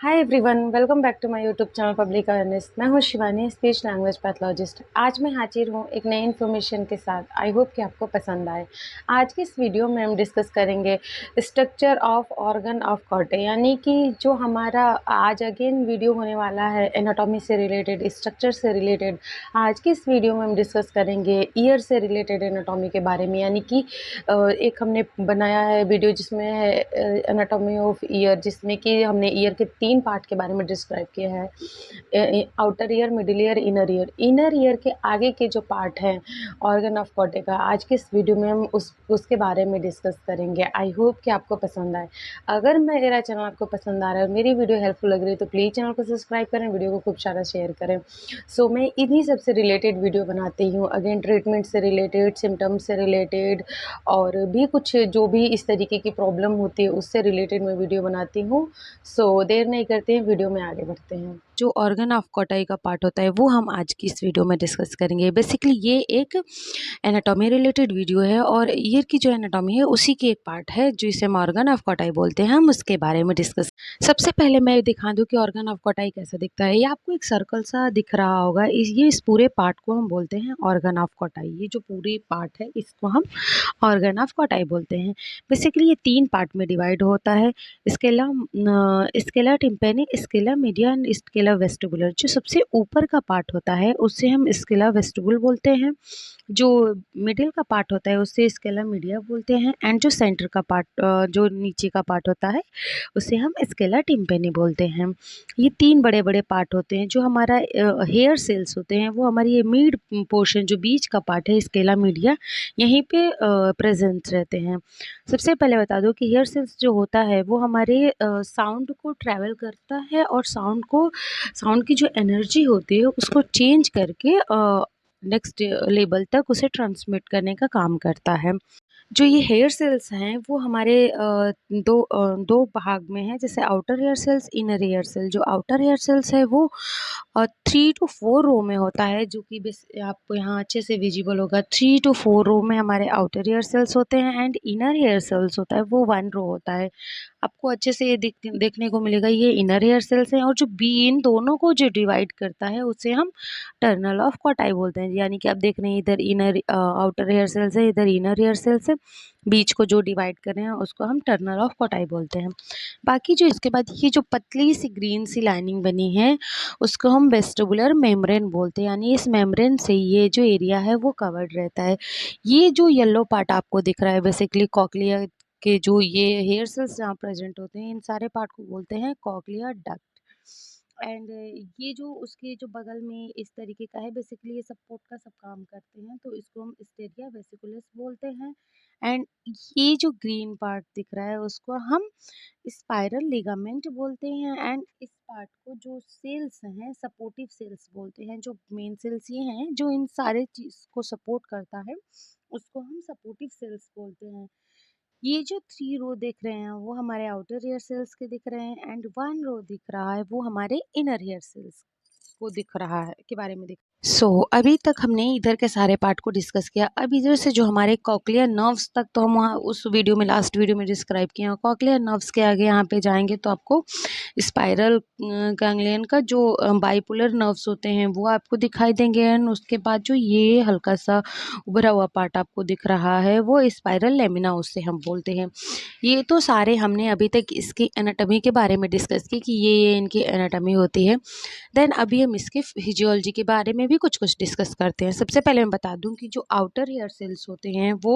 Hi everyone, welcome back to my YouTube channel public awareness. मैं हूं Shivani, speech language pathologist. आज मैं हाजिर हूं एक नई इन्फॉर्मेशन के साथ। आई होप कि आपको पसंद आए। आज की इस वीडियो में हम डिस्कस करेंगे स्ट्रक्चर ऑफ ऑर्गन ऑफ कॉटे, यानी कि जो हमारा आज अगेन वीडियो होने वाला है एनाटॉमी से रिलेटेड, स्ट्रक्चर से रिलेटेड। आज की इस वीडियो में हम डिस्कस करेंगे ईयर से रिलेटेड एनाटॉमी के बारे में, यानी कि एक हमने बनाया है वीडियो जिसमें है एनाटॉमी ऑफ ईयर, जिसमें कि हमने ईयर के 3 पार्ट के बारे में डिस्क्राइब किया है। Outer ear, middle ear, inner ear. Inner ear के आगे के जो पार्ट हैं ऑर्गन ऑफ कॉटे का, आज के इस वीडियो में हम उसके बारे में डिस्कस करेंगे। आई होप कि आपको पसंद आए। अगर मेरा चैनल आपको पसंद आ रहा है, मेरी वीडियो हेल्पफुल लग रही है, तो प्लीज़ चैनल को सब्सक्राइब करें, वीडियो को खूब सारा शेयर करें। सो मैं इन्हीं सब से रिलेटेड वीडियो बनाती हूँ, अगेन ट्रीटमेंट से रिलेटेड, सिम्टम्स से रिलेटेड, और भी कुछ जो भी इस तरीके की प्रॉब्लम होती है उससे रिलेटेड मैं वीडियो बनाती हूँ। सो देर नहीं करते हैं, वीडियो में आगे बढ़ते हैं। जो ऑर्गन ऑफ कॉटाई का पार्ट होता है वो हम आज की इस वीडियो में डिस्कस करेंगे। बेसिकली ये एक एनाटॉमी रिलेटेड वीडियो है और ईयर की जो एनाटॉमी है उसी की एक पार्ट है जिसे हम ऑर्गन ऑफ कॉटाई बोलते हैं। हम उसके बारे में डिस्कस। सबसे पहले मैं दिखा दूं कि ऑर्गन ऑफ कॉटाई कैसा दिखता है। ये आपको एक सर्कल सा दिख रहा होगा। इस पूरे पार्ट को हम बोलते हैं ऑर्गन ऑफ कॉटाई। ये जो पूरी पार्ट है इसको हम ऑर्गन ऑफ कॉटाई बोलते हैं। बेसिकली ये 3 पार्ट में डिवाइड होता है। Scala tympani, scala media and scala vestibular. जो सबसे ऊपर का पार्ट होता है उससे हम स्केला वेस्टिबुल बोलते हैं। जो मिडिल का पार्ट होता है उससे स्केला मीडिया बोलते हैं, एंड जो सेंटर का पार्ट, जो नीचे का पार्ट होता है उसे हम स्केला टिम्पेनी बोलते हैं। ये 3 बड़े बड़े पार्ट होते हैं। जो हमारा हेयर सेल्स होते हैं वो हमारी ये मिड पोर्शन, जो बीच का पार्ट है स्केला मीडिया, यहीं पे प्रेजेंट रहते हैं। सबसे पहले बता दो कि हेयर सेल्स जो होता है वो हमारे साउंड को ट्रैवल करता है और साउंड की जो एनर्जी होती है उसको चेंज करके नेक्स्ट लेवल तक उसे ट्रांसमिट करने का काम करता है। जो ये हेयर सेल्स हैं वो हमारे दो भाग में हैं, जैसे outer hair cells, inner hair cell. जो आउटर हेयर सेल्स है वो 3 to 4 रो में होता है, जो कि आपको यहाँ अच्छे से विजिबल होगा। 3 to 4 रो में हमारे आउटर हेयर सेल्स होते हैं, एंड इनर हेयर सेल्स होता है वो 1 रो होता है। आपको अच्छे से ये देखने को मिलेगा, ये इनर हेयर सेल्स हैं। और जो इन दोनों को जो डिवाइड करता है उसे हम टर्नल ऑफ कॉटाई बोलते हैं। यानी कि आप देख रहे हैं इधर इनर आउटर हेयर सेल्स है, इधर इनर हेयर सेल्स है। बीच को जो डिवाइड कर रहे हैं उसको हम टर्नल ऑफ कॉटाई बोलते हैं। बाकी जो इसके बाद ये जो पतली सी ग्रीन सी लाइनिंग बनी है उसको हम वेस्टिबुलर मेम्ब्रेन बोलते हैं। यानी इस मेम्ब्रेन से ये जो एरिया है वो कवर्ड रहता है। ये जो येलो पार्ट आपको दिख रहा है, बेसिकली कॉकलिया के जो ये हेयर सेल्स जहाँ प्रेजेंट होते हैं, इन सारे पार्ट को बोलते हैं कॉकलिया डक्ट। एंड ये जो उसके जो बगल में इस तरीके का है, बेसिकली ये सपोर्ट का सब काम करते हैं, तो इसको हम स्टेरिया वेसिकुलस बोलते हैं। एंड ये जो ग्रीन पार्ट दिख रहा है उसको हम स्पाइरल लिगामेंट बोलते हैं। एंड इस पार्ट को जो सेल्स हैं सपोर्टिव सेल्स बोलते हैं। जो मेन सेल्स ये हैं जो इन सारे चीज को सपोर्ट करता है उसको हम सपोर्टिव सेल्स बोलते हैं। ये जो 3 रो दिख रहे हैं वो हमारे आउटर हेयर सेल्स के दिख रहे हैं, एंड 1 रो दिख रहा है वो हमारे इनर हेयर सेल्स को दिख रहा है, के बारे में दिख। अभी तक हमने इधर के सारे पार्ट को डिस्कस किया। अब इधर से जो हमारे कॉकलियर नर्व्स तक तो हम वहाँ उस वीडियो में, लास्ट वीडियो में डिस्क्राइब किया। कॉकलियर नर्व्स के आगे यहाँ पे जाएंगे तो आपको स्पाइरल गैंग्लियन का जो बाइपोलर नर्व्स होते हैं वो आपको दिखाई देंगे। एंड उसके बाद जो ये हल्का सा उभरा हुआ पार्ट आपको दिख रहा है वो स्पाइरल लेमिना, उससे हम बोलते हैं। ये तो सारे हमने अभी तक इसकी एनाटॉमी के बारे में डिस्कस की कि ये इनकी एनाटॉमी होती है। देन अभी हम इसके फिजियोलॉजी के बारे में भी कुछ कुछ डिस्कस करते हैं। सबसे पहले मैं बता दूं कि जो आउटर हेयर सेल्स होते हैं वो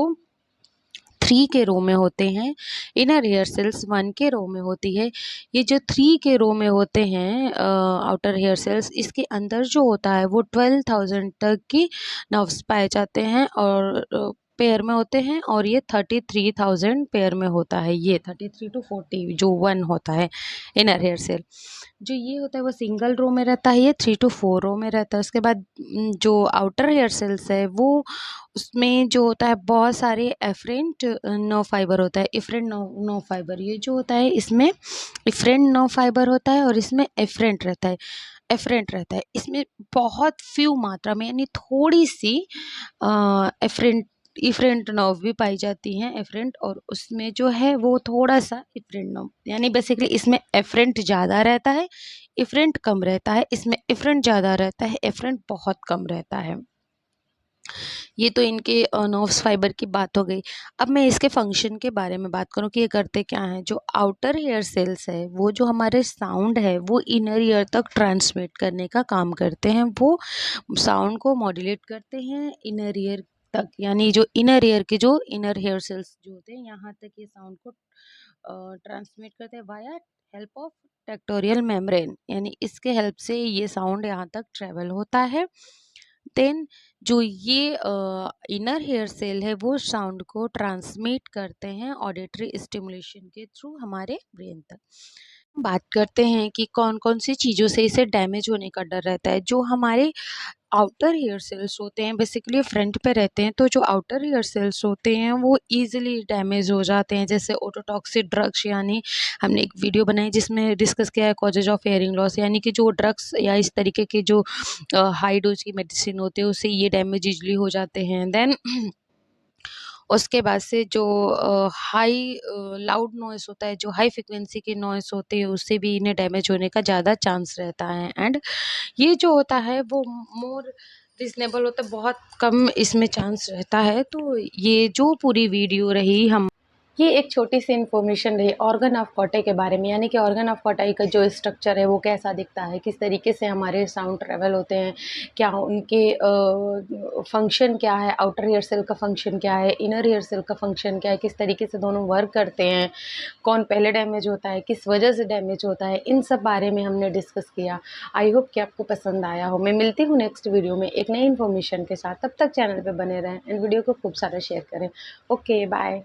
3 के रो में होते हैं, इनर हेयर सेल्स 1 के रो में होती है। ये जो 3 के रो में होते हैं आउटर हेयर सेल्स, इसके अंदर जो होता है वो 12,000 तक की नर्व्स पाए जाते हैं और पेयर में होते हैं। और ये 33,000 पेयर में होता है। ये 33 to 40 जो 1 होता है इनर हेयर सेल, जो ये होता है वो सिंगल रो में रहता है। ये 3 to 4 रो में रहता है। उसके बाद जो आउटर हेयर सेल्स है वो, उसमें जो होता है बहुत सारे एफरेंट नर्व फाइबर होता है। इफरेंट नर्व फाइबर ये जो होता है, इसमें इफरेंट नर्व फाइबर होता है और इसमें एफरेंट रहता है। एफरेंट रहता है इसमें बहुत फ्यू मात्रा में, यानी थोड़ी सी एफरेंट इफरेंट नर्व भी पाई जाती हैं, एफरेंट, और उसमें जो है वो थोड़ा सा इफरेंट नर्व, यानी बेसिकली इसमें एफरेंट ज़्यादा रहता है, इफरेंट कम रहता है। इसमें इफरेंट ज़्यादा रहता है, एफरेंट बहुत कम रहता है। ये तो इनके नर्व्स फाइबर की बात हो गई। अब मैं इसके फंक्शन के बारे में बात करूँ कि ये करते क्या हैं। जो आउटर ईयर सेल्स है वो जो हमारे साउंड है वो इनर ईयर तक ट्रांसमिट करने का काम करते हैं। वो साउंड को मॉड्यूलेट करते हैं इनर ईयर तक, यानी जो इनर ईयर के जो इनर हेयर सेल्स जो होते हैं यहाँ तक ये साउंड को ट्रांसमिट करते हैं via help of tectorial membrane, यानी इसके हेल्प से ये साउंड यहाँ तक ट्रेवल होता है। देन जो ये इनर हेयर सेल है वो साउंड को ट्रांसमिट करते हैं ऑडिटरी स्टिमुलेशन के थ्रू हमारे ब्रेन तक। बात करते हैं कि कौन कौन सी चीज़ों से इसे डैमेज होने का डर रहता है। जो हमारे आउटर हेयर सेल्स होते हैं बेसिकली फ्रंट पे रहते हैं, तो जो आउटर हेयर सेल्स होते हैं वो ईजिली डैमेज हो जाते हैं। जैसे ओटोटॉक्सिक ड्रग्स, यानी हमने एक वीडियो बनाई जिसमें डिस्कस किया है कॉजेज ऑफ हेयरिंग लॉस, यानी कि जो ड्रग्स या इस तरीके के जो हाई डोज की मेडिसिन होते हैं उससे ये डैमेज ईजिली हो जाते हैं। देन उसके बाद से जो हाई लाउड नॉइस होता है, जो हाई फ्रिक्वेंसी के नॉइस होते हैं उससे भी इन्हें डैमेज होने का ज़्यादा चांस रहता है। एंड ये जो होता है वो मोर रीजनेबल होता है, बहुत कम इसमें चांस रहता है। तो ये जो पूरी वीडियो रही हम ये एक छोटी सी इन्फॉर्मेशन रही ऑर्गन ऑफ कॉटे के बारे में, यानी कि ऑर्गन ऑफ कॉटाई का जो स्ट्रक्चर है वो कैसा दिखता है, किस तरीके से हमारे साउंड ट्रेवल होते हैं, क्या उनके फंक्शन क्या है, आउटर ईयर सेल का फंक्शन क्या है, इनर ईयर सेल का फंक्शन क्या है, किस तरीके से दोनों वर्क करते हैं, कौन पहले डैमेज होता है, किस वजह से डैमेज होता है, इन सब बारे में हमने डिस्कस किया। आई होप कि आपको पसंद आया हो। मैं मिलती हूँ नेक्स्ट वीडियो में एक नई इन्फॉर्मेशन के साथ। तब तक चैनल पर बने रहें एंड वीडियो को खूब सारा शेयर करें। Okay, bye.